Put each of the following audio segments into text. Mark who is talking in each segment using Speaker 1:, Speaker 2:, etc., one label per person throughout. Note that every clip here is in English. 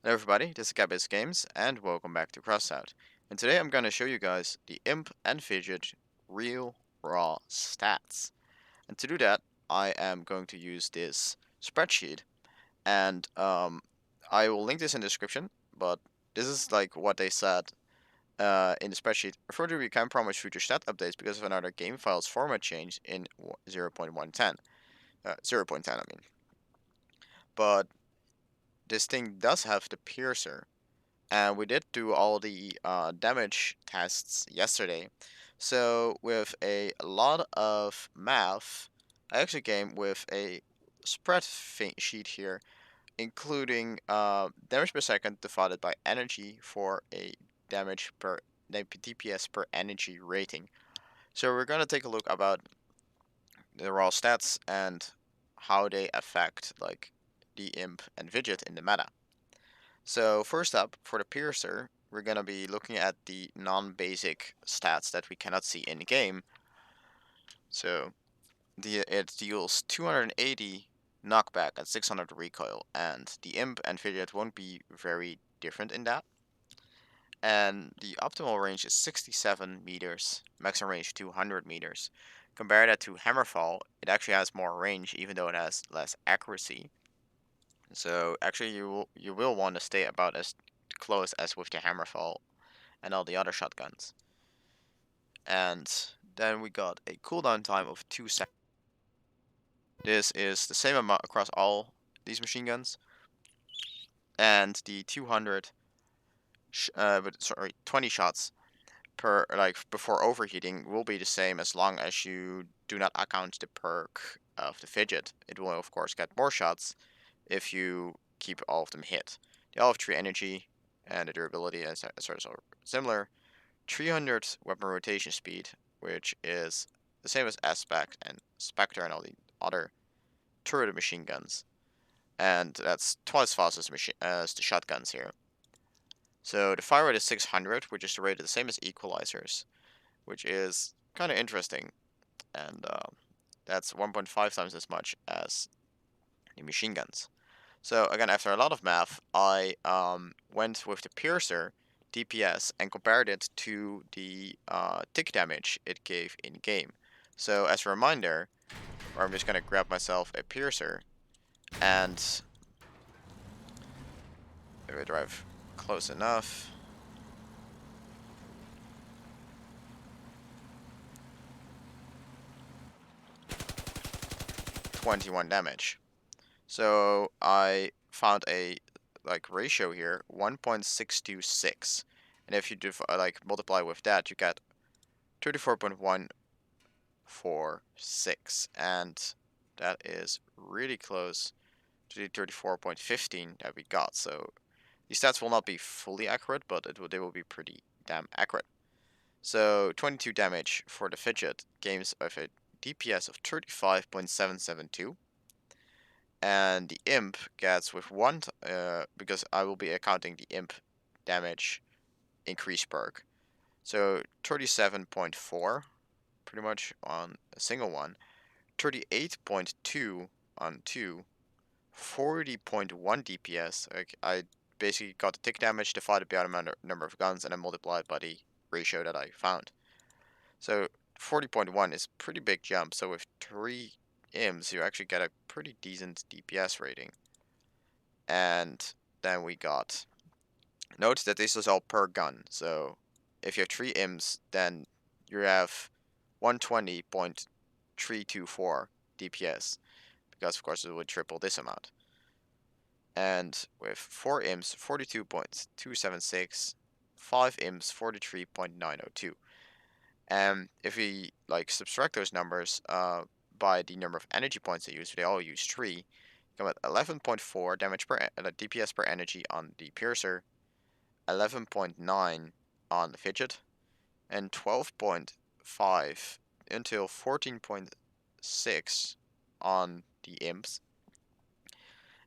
Speaker 1: Hello everybody, this is Gabby's Games, and welcome back to Crossout. And today I'm going to show you guys the Imp and Fidget real raw stats. And to do that, I am going to use this spreadsheet, and I will link this in the description, but this is like what they said in the spreadsheet. Further, we can promise future stat updates because of another game file's format change in 0.110. 0.10, I mean. But this thing does have the piercer, and we did do all the damage tests yesterday. So with a lot of math, I actually came with a spreadsheet here, including damage per second divided by energy for a damage per DPS per energy rating. So we're gonna take a look about the raw stats and how they affect like the imp and fidget in the meta. So first up, for the piercer, we're gonna be looking at the non-basic stats that we cannot see in game. So it deals 280 knockback and 600 recoil, and the imp and fidget won't be very different in that. And the optimal range is 67 meters, maximum range 200 meters. Compare that to hammerfall, it actually has more range even though it has less accuracy. So actually you will want to stay about as close as with the hammerfall and all the other shotguns. And then we got a cooldown time of 2 seconds. This is the same amount across all these machine guns. And the 20 shots per before overheating will be the same as long as you do not account the perk of the fidget. It will of course get more shots if you keep all of them hit. They all have 3 energy and the durability is sort of similar. 300 weapon rotation speed, which is the same as Aspect and Spectre and all the other turret machine guns. And that's twice as fast as the shotguns here. So the fire rate is 600, which is rated the same as equalizers, which is kind of interesting. And that's 1.5 times as much as the machine guns. So again, after a lot of math, I went with the piercer DPS and compared it to the tick damage it gave in game. So as a reminder, I'm just gonna grab myself a piercer and maybe drive close enough. .21 damage. So I found a ratio here 1.626, and if you do multiply with that, you get 34.146, and that is really close to the 34.15 that we got. So these stats will not be fully accurate, but they will be pretty damn accurate. So 22 damage for the fidget games with a DPS of 35.772, and the imp gets with one because I will be accounting the imp damage increase perk. So 37.4 pretty much on a single one, 38.2 on two, 40.1 DPS. I basically got the tick damage divided by the number of guns and then multiplied by the ratio that I found. So 40.1 is a pretty big jump. So with 3 imps, you actually get a pretty decent DPS rating. And then we got, note that this is all per gun. So if you have 3 imps, then you have 120.324 DPS, because of course it would triple this amount. And with 4 imps, 42.276, 5 imps, 43.902. And if we subtract those numbers by the number of energy points they use, they all use 3, you come at 11.4 damage per DPS per energy on the piercer, 11.9 on the fidget, and 12.5 until 14.6 on the imps.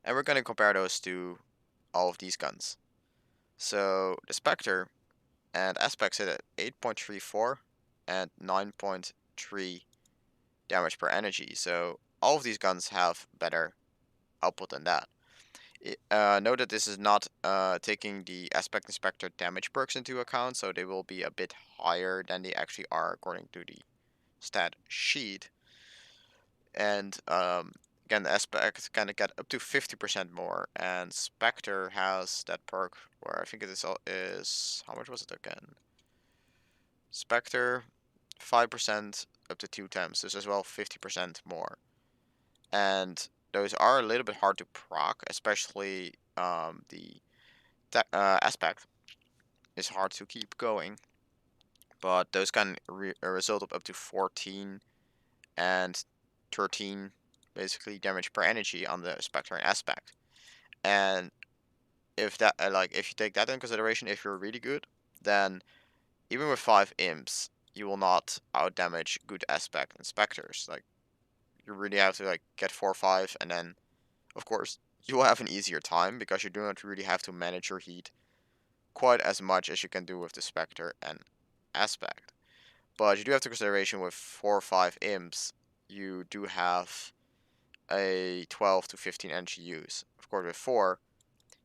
Speaker 1: And we're going to compare those to all of these guns. So the Spectre and Aspect sit at 8.34 and 9.3 damage per energy. So all of these guns have better output than that. Note that this is not taking the aspect inspector damage perks into account, so they will be a bit higher than they actually are according to the stat sheet. And again, the aspect kind of get up to 50% more, and spectre has that perk where I think it is how much was it again? Spectre 5% up to 2 times, so as well 50% more. And those are a little bit hard to proc, especially the aspect is hard to keep going. But those can result of up to 14 and 13 basically damage per energy on the spectre and aspect. And if that if you take that into consideration, if you're really good, then even with 5 imps, you will not out damage good aspect and specters. Like you really have to get 4 or 5, and then of course you will have an easier time because you do not really have to manage your heat quite as much as you can do with the spectre and aspect. But you do have to consideration with 4 or 5 imps, you do have a 12 to 15 energy use. Of course, with 4,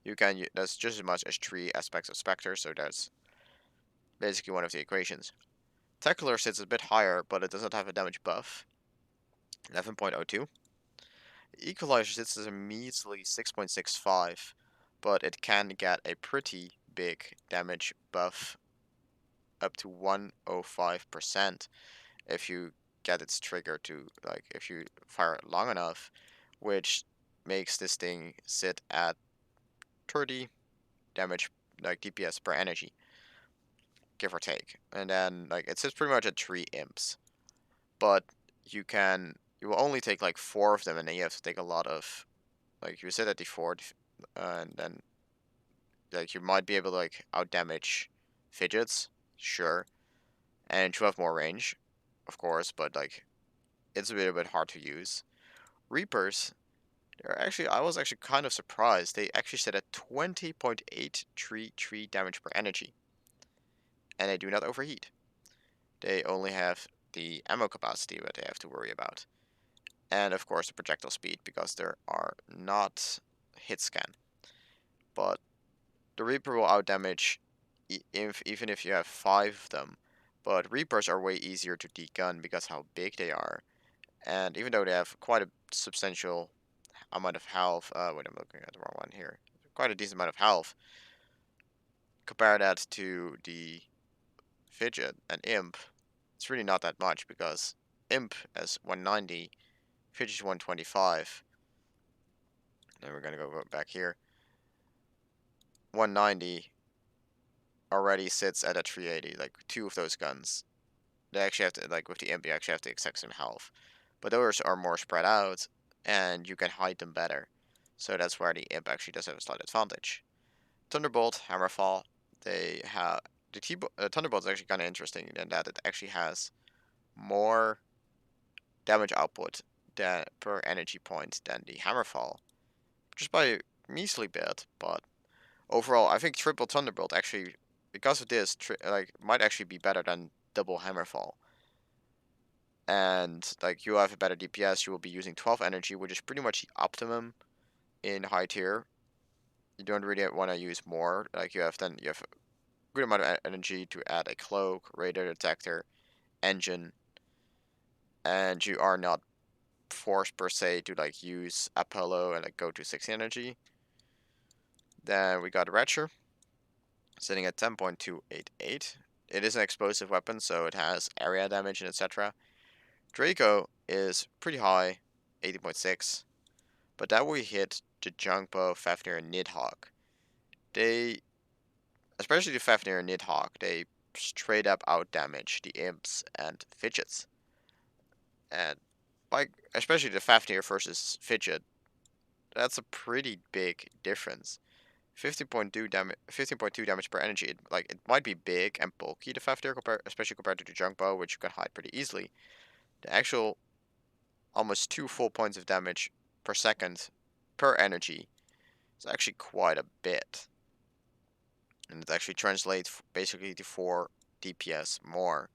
Speaker 1: you can that's just as much as 3 aspects of spectre, so that's basically one of the equations. Tackler sits a bit higher, but it does not have a damage buff. 11.02. Equalizer sits as a measly 6.65, but it can get a pretty big damage buff up to 105% if you get its trigger to if you fire it long enough, which makes this thing sit at 30 damage DPS per energy, give or take. And then it sits pretty much at 3 imps. But you will only take 4 of them, and then you have to take a lot of you said at d4, and then you might be able to out damage fidgets, sure, and you have more range, of course, but it's a little bit hard to use. Reapers, I was actually kind of surprised. They actually set at 20.833 damage per energy, and they do not overheat. They only have the ammo capacity that they have to worry about, and of course the projectile speed because there are not hit scan. But the Reaper will outdamage even if you have 5 of them. But Reapers are way easier to degun because how big they are. And even though they have quite a substantial amount of health, wait, I'm looking at the wrong one here. Quite a decent amount of health. Compare that to the Fidget and Imp. It's really not that much because Imp has 190, Fidget is 125. Then we're gonna go back here. 190 already sits at a 380, 2 of those guns. They actually have to, with the imp, you actually have to exact some health. But those are more spread out, and you can hide them better. So that's where the imp actually does have a slight advantage. Thunderbolt, Hammerfall, they have... Thunderbolt is actually kind of interesting in that it actually has more damage output per energy point than the Hammerfall. Just by a measly bit, but overall, I think triple Thunderbolt actually, because of this, might actually be better than double Hammerfall. And you have a better DPS, you will be using 12 energy, which is pretty much the optimum in high tier. You don't really want to use more. You have a good amount of energy to add a cloak, radar detector, engine, and you are not forced per se to use Apollo and go to 60 energy. Then we got Retcher, sitting at 10.288. It is an explosive weapon, so it has area damage and etc. Draco is pretty high, 80.6, but that will hit the junkbow, fafnir, and nidhogg. They, especially the fafnir and nidhogg, they straight up out damage the imps and fidgets. And especially the fafnir versus fidget, that's a pretty big difference. 15.2 damage per energy. It might be big and bulky, the fafnir, especially compared to the junkbow, which you can hide pretty easily. The actual almost 2 full points of damage per second per energy is actually quite a bit. And it actually translates basically to 4 DPS more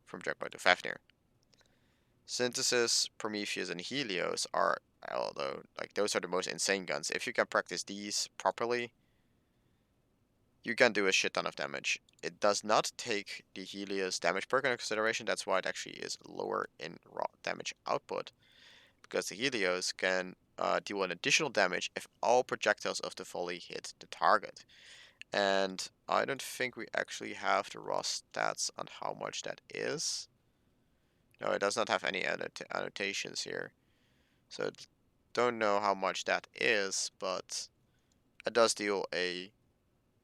Speaker 1: from Junkbow to Fafnir. Synthesis, Prometheus, and Helios are although like those are the most insane guns. If you can practice these properly, you can do a shit ton of damage. It does not take the Helios damage perk into consideration. That's why it actually is lower in raw damage output, because the Helios can deal an additional damage if all projectiles of the volley hit the target. And I don't think we actually have the raw stats on how much that is. No, it does not have any annotations here. So don't know how much that is, but it does deal a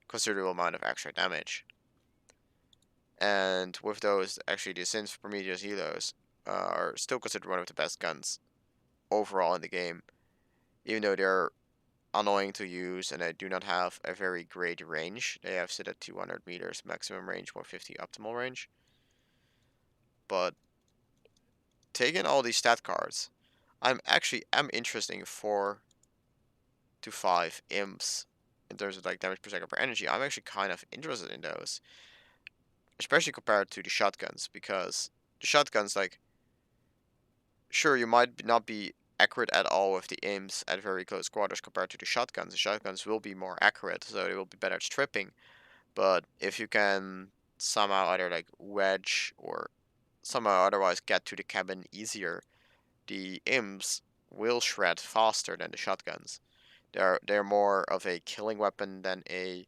Speaker 1: considerable amount of extra damage. And with those, actually the synth Prometheus Helios are still considered one of the best guns overall in the game, even though they're annoying to use and they do not have a very great range. They have sit at 200 meters maximum range, 150 optimal range. But taking all these stat cards, I'm interested in 4 to 5 imps in terms of like damage per second per energy. I'm actually kind of interested in those, especially compared to the shotguns, because the shotguns, like, sure, you might not be accurate at all with the imps at very close quarters compared to the shotguns. The shotguns will be more accurate, so they will be better at stripping. But if you can somehow either like wedge or somehow otherwise get to the cabin easier, the imps will shred faster than the shotguns. They're more of a killing weapon than a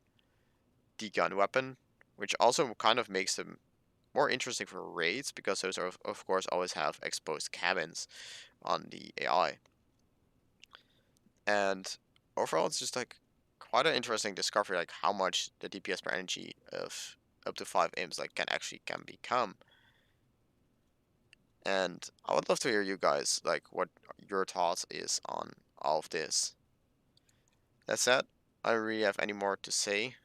Speaker 1: degun weapon, which also kind of makes them more interesting for raids, because those are of course always have exposed cabins on the AI. And overall, it's just like quite an interesting discovery, like how much the DPS per energy of up to 5 imps like can become. And I would love to hear you guys like what your thoughts is on all of this. That said, I don't really have any more to say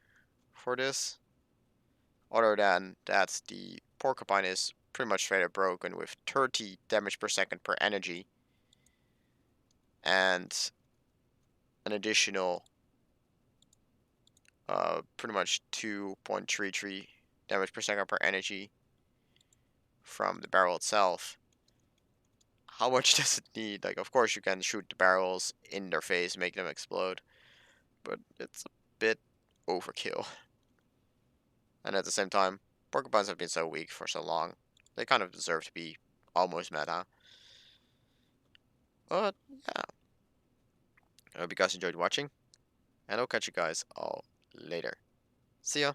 Speaker 1: for this, other than that the porcupine is pretty much straight up broken with 30 damage per second per energy and an additional pretty much 2.33 damage per second per energy from the barrel itself. How much does it need? Like, of course you can shoot the barrels in their face, make them explode, but it's a bit overkill. And at the same time, porcupines have been so weak for so long, they kind of deserve to be almost meta. But yeah, I hope you guys enjoyed watching, and I'll catch you guys all later. See ya!